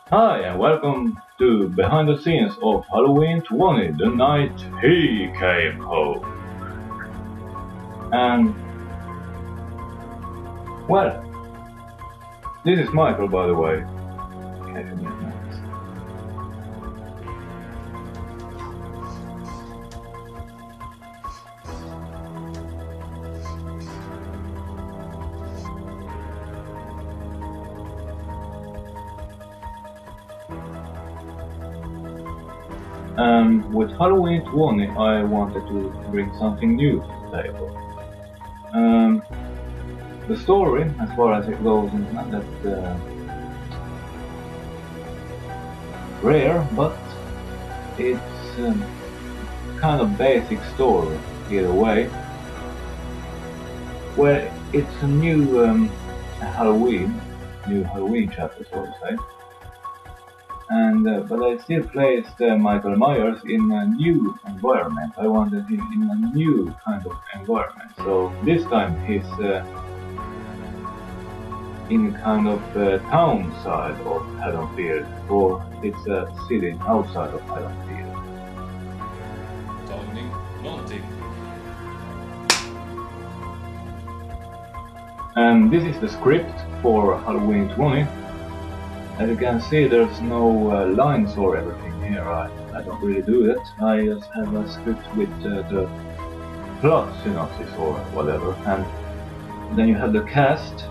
Hi, and welcome to Behind the Scenes of Halloween 20, the night he came home. And, well, this is Michael, by the way. With Halloween 20, I wanted to bring something new to the table. The story, as far as it goes, is not that rare, but it's kind of basic story either way. Where it's a new Halloween chapter, so to say. And but I still placed Michael Myers in a new environment. I wanted him in a new kind of environment. So this time he's in kind of town side of Haddonfield, or it's a city outside of Haddonfield. Tagning någonting. And this is the script for Halloween 20. As you can see, there's no lines or everything here. I don't really do that. I just have a script with the plot synopsis or whatever, and then you have the cast,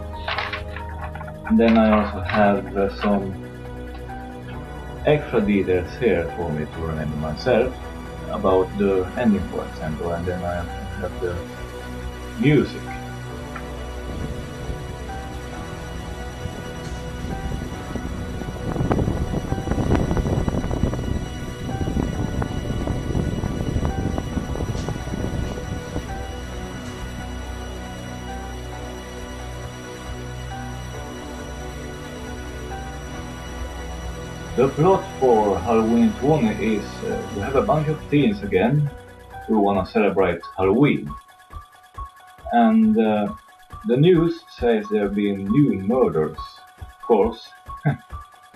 and then I also have some extra details here for me to remember myself about the ending, for example, and then I have the music. The plot for Halloween 20 is we have a bunch of teens again who want to celebrate Halloween. And the news says there have been new murders, of course.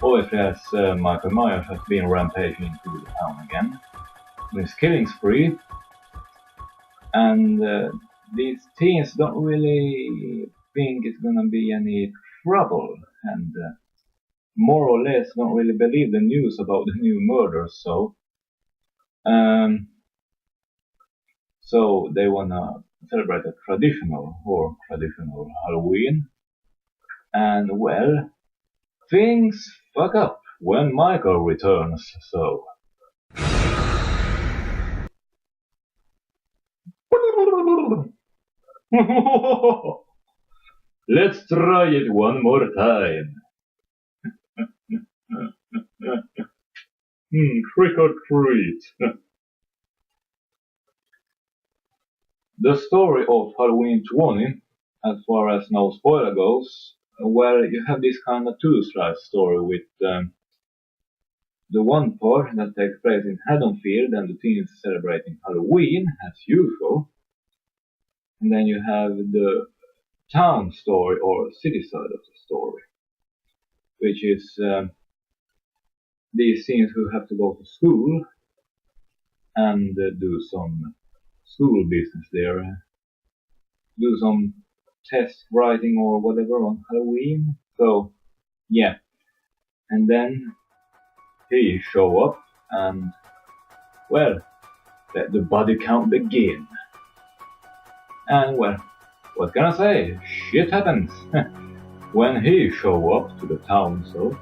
Obviously, as Michael Myers has been rampaging through the town again with his killing spree. And these teens don't really think it's gonna be any trouble, and more or less don't really believe the news about the new murders, so they wanna celebrate a traditional Halloween, and well, things fuck up when Michael returns, so let's try it one more time. Trick or treat. The story of Halloween 20, as far as no spoiler goes, well, you have this kind of two-slice story with the one part that takes place in Haddonfield and the teens celebrating Halloween, as usual. And then you have the town story, or city side of the story, which is these teens who have to go to school and do some school business there, do some test writing or whatever on Halloween. So yeah, and then he show up and well, let the body count begin. And well, what can I say? Shit happens when he show up to the town, so.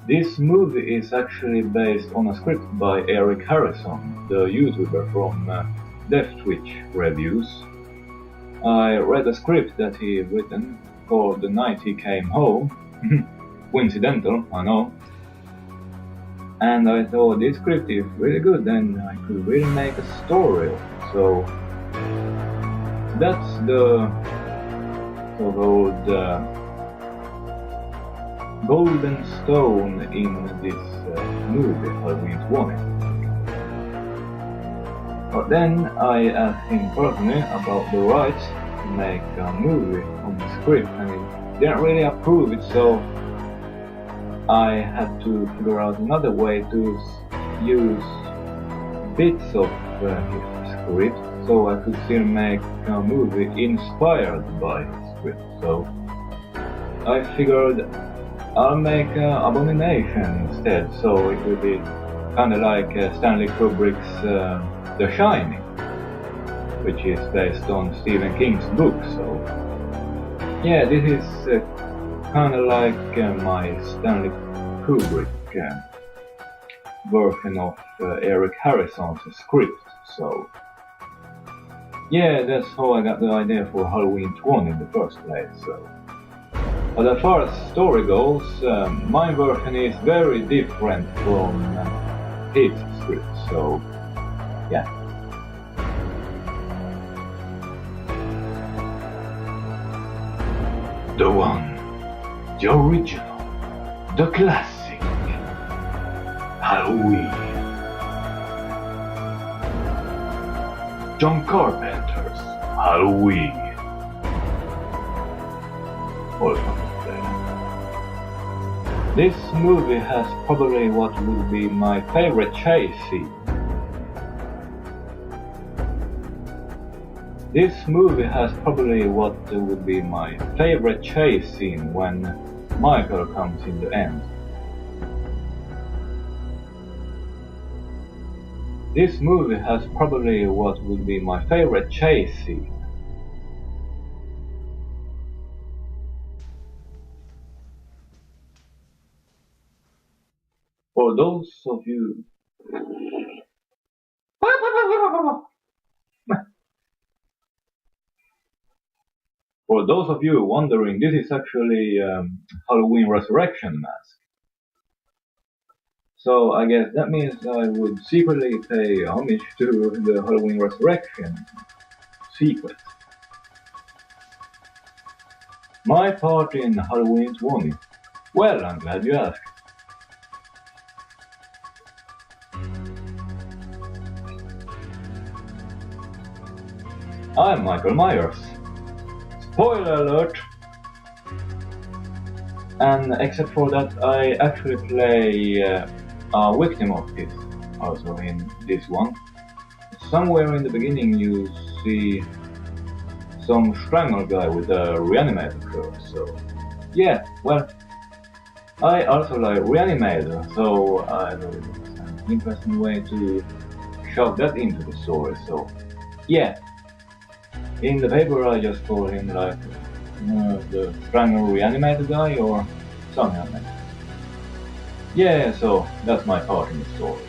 This movie is actually based on a script by Eric Harrison, the YouTuber from Death Twitch Reviews. I read a script that he written for The Night He Came Home. Coincidental, I know. And I thought this script is really good and I could really make a story of it. So that's the so-called golden stone in this movie, Halloween 20. But then I asked him personally about the rights to make a movie on the script, and he didn't really approve it, so I had to figure out another way to use bits of his script so I could still make a movie inspired by his script. So I figured I'll make Abomination instead, so it will be kinda like Stanley Kubrick's The Shining, which is based on Stephen King's book. So yeah, this is kinda like my Stanley Kubrick version of Eric Harrison's script. So yeah, that's how I got the idea for Halloween 20 in the first place. So, but as far as story goes, my version is very different from his script. So yeah. The one, the original, the classic, Halloween. John Carpenter's Halloween. This movie has probably what would be my favorite chase scene. This movie has probably what would be my favorite chase scene when Michael comes in the end. This movie has probably what would be my favorite chase scene. For those of you For those of you wondering, this is actually Halloween Resurrection mask. So I guess that means I would secretly pay homage to the Halloween Resurrection sequence. My part in Halloween 20. Well, I'm glad you asked. I'm Michael Myers. Spoiler alert! And except for that, I actually play a victim of this, also in this one. Somewhere in the beginning you see some strangle guy with a reanimator curve, so yeah, well, I also like reanimator, so I thought it was an interesting way to shove that into the story, so yeah. In the paper I just call him like the strangle reanimator guy or something like that. Yeah, so that's my part in the story.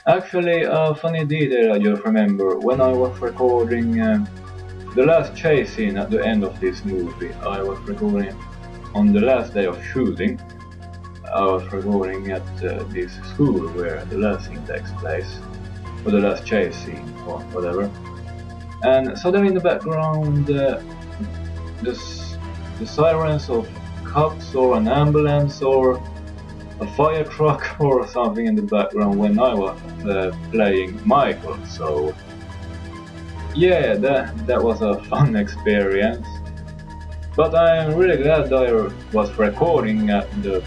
Actually, a funny detail I just remember, when I was recording the last chase scene at the end of this movie, I was recording on the last day of shooting. I was recording at this school where the last scene takes place, or the last chase scene, or whatever. And suddenly in the background, the sirens of cops or an ambulance or a fire truck or something in the background when I was playing Michael, so yeah, that was a fun experience. But I'm really glad I was recording at the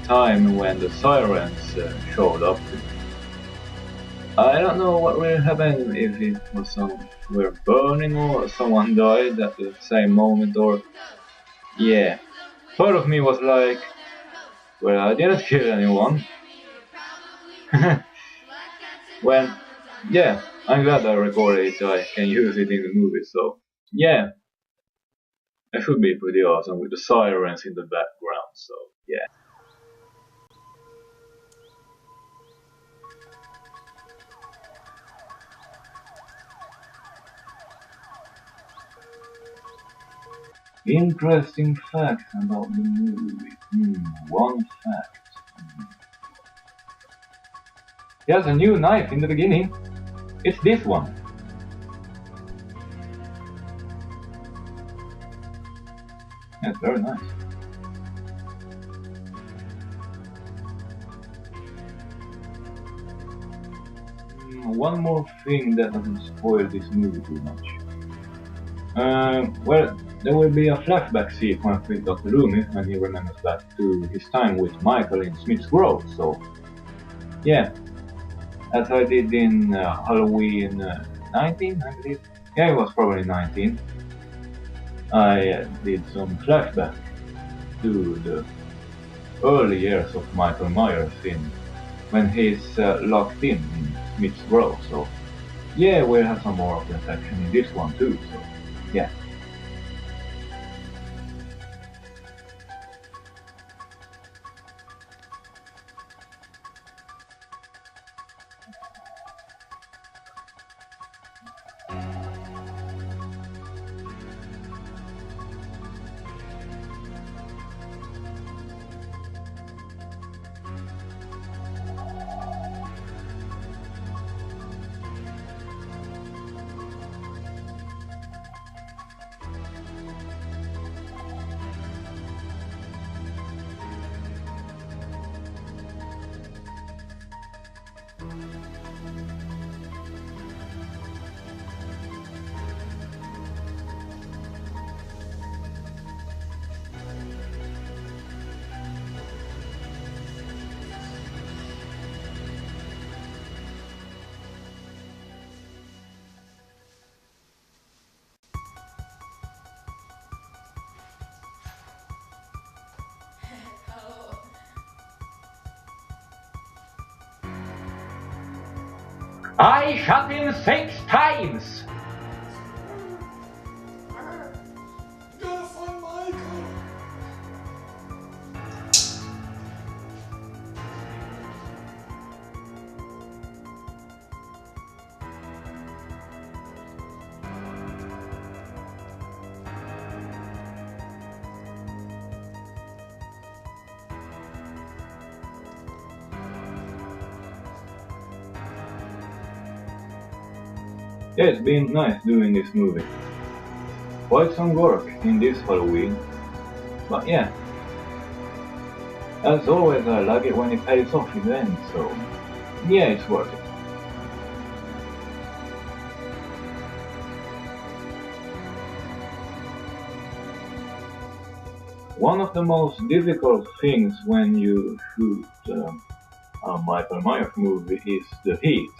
time when the sirens showed up. I don't know what will happen if it was somewhere burning or someone died at the same moment, or yeah. Part of me was like, well, I didn't kill anyone. Well, yeah, I'm glad I recorded it so I can use it in the movie, so yeah. It should be pretty awesome with the sirens in the background, so yeah. Interesting fact about the movie. One fact. He has a new knife in the beginning. It's this one. That's very nice. One more thing that doesn't spoil this movie too much. Well, there will be a flashback sequence with Dr. Loomis when he remembers back to his time with Michael in Smith's Grove, so yeah, as I did in Halloween 19, I believe. Yeah, it was probably 19. I did some flashback to the early years of Michael Myers in when he's locked in Smith's Grove, so yeah, we'll have some more of that action in this one too, so yeah. I shot him 6 times! Gotta find Michael! Yeah, it's been nice doing this movie. Quite some work in this Halloween, but yeah. As always, I like it when it pays off in the end, so yeah, it's worth it. One of the most difficult things when you shoot a Michael Myers movie is the heat.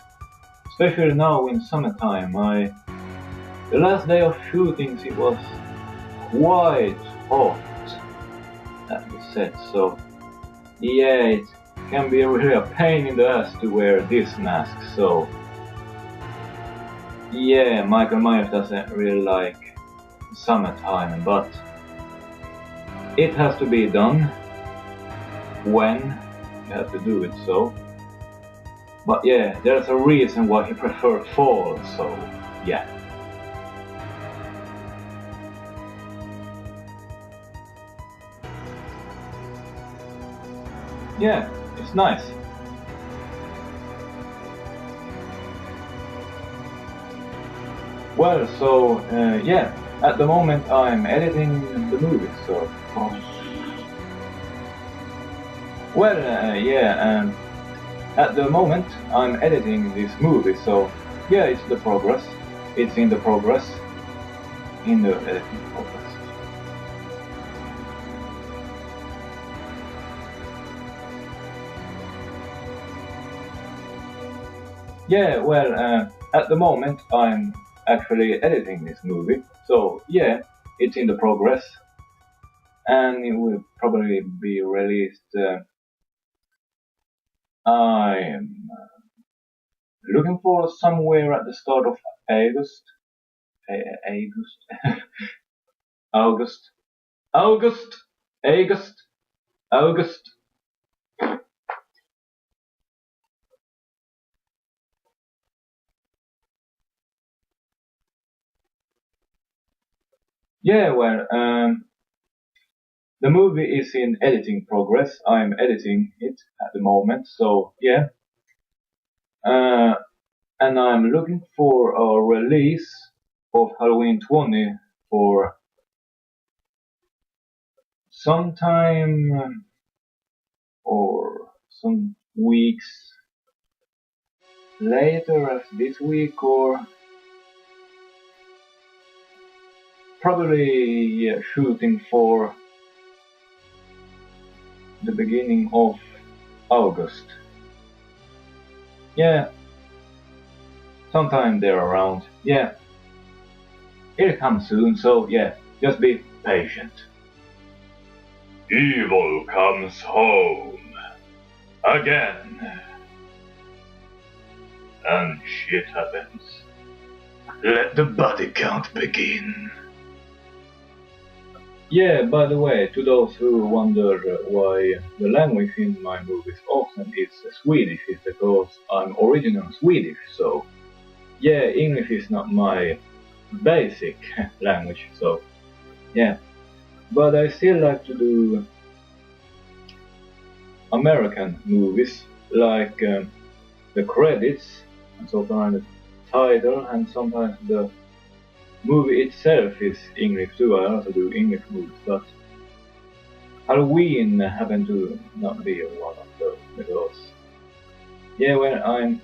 Especially now in summertime. The last day of shootings it was quite hot at the set, so yeah, it can be really a pain in the ass to wear this mask, so yeah, Michael Myers doesn't really like summertime, but it has to be done when you have to do it, so. But yeah, there's a reason why he preferred fall, so yeah. Yeah, it's nice. Well, so yeah, at the moment I'm editing the movie, so. Well, yeah, at the moment I'm editing this movie, so yeah, it's the progress. It's in the progress. In the editing progress. Yeah, well, at the moment I'm actually editing this movie, so yeah, it's in the progress, and it will probably be released. I'm looking for somewhere at the start of August. August. August. August. August. August. Yeah, well, the movie is in editing progress. I'm editing it at the moment, so yeah. Uh, and I'm looking for a release of Halloween 20 for sometime or some weeks later as this week, or probably shooting for the beginning of August. Yeah, sometime there around. Yeah, it'll come soon, so yeah, just be patient. Evil comes home again. And shit happens. Let the body count begin. Yeah, by the way, to those who wonder why the language in my movies often is Swedish, is because I'm original Swedish, so yeah, English is not my basic language, so yeah. But I still like to do American movies, like the credits, and sometimes the title, and sometimes the movie itself is English too. I also do English movies, but Halloween happened to not be one of those, because yeah, when I'm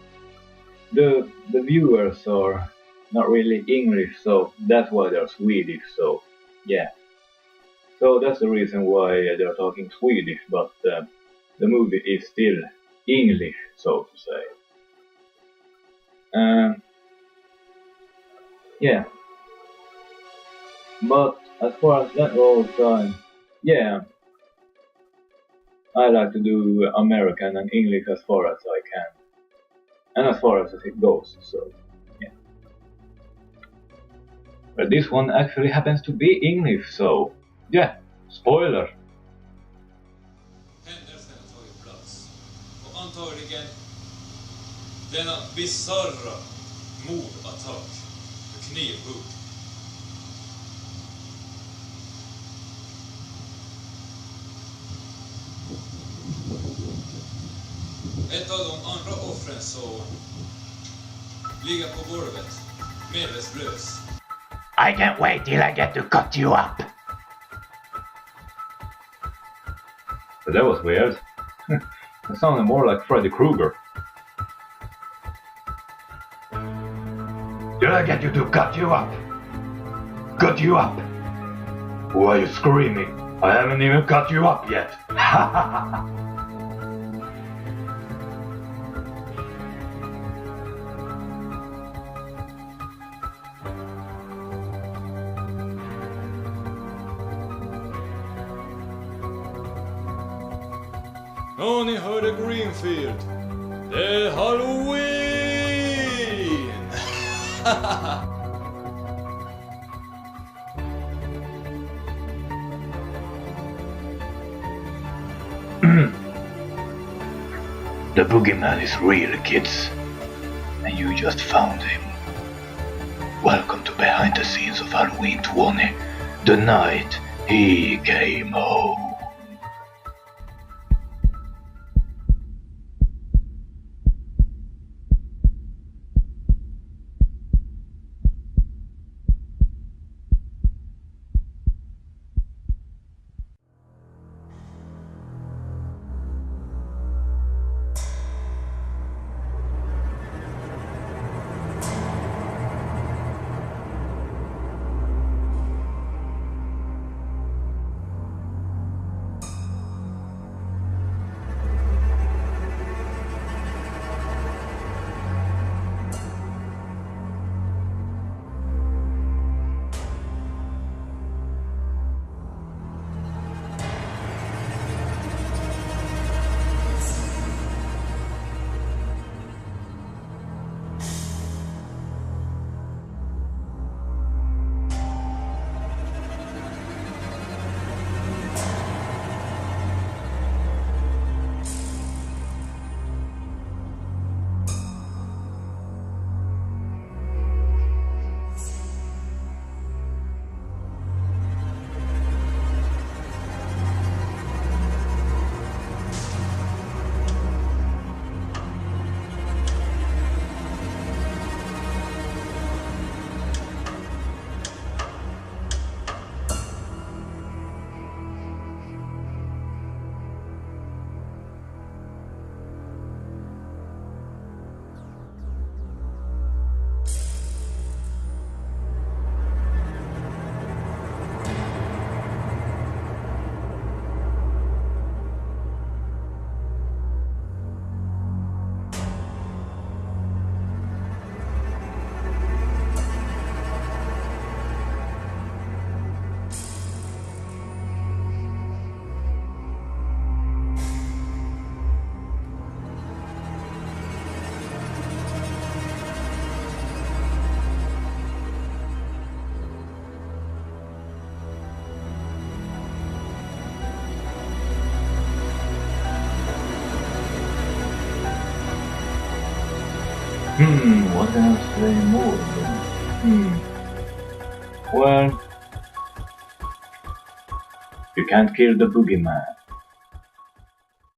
the viewers are not really English, so that's why they're Swedish. So yeah, so that's the reason why they're talking Swedish, but the movie is still English, so to say. Yeah, but as far as that goes, yeah, I like to do American and English as far as I can, and as far as it goes. So yeah, but this one actually happens to be English, so yeah, spoiler. Händelsen har tagit plats och antagligen denna bizarra mordattack med knivhugg. Ett av de andra offren så ligger på golvet, medvetslös. I can't wait till I get to cut you up. That was weird. It sounded more like Freddy Krueger. Did I get you to cut you up? Cut you up? Why are you screaming? I haven't even cut you up yet. Ja, ni hörde Greenfield. Det är Halloween! The boogeyman is real, kids. And you just found him. Welcome to behind the scenes of Halloween 20, the night he came home. What can I say more? Well, you can't kill the boogeyman.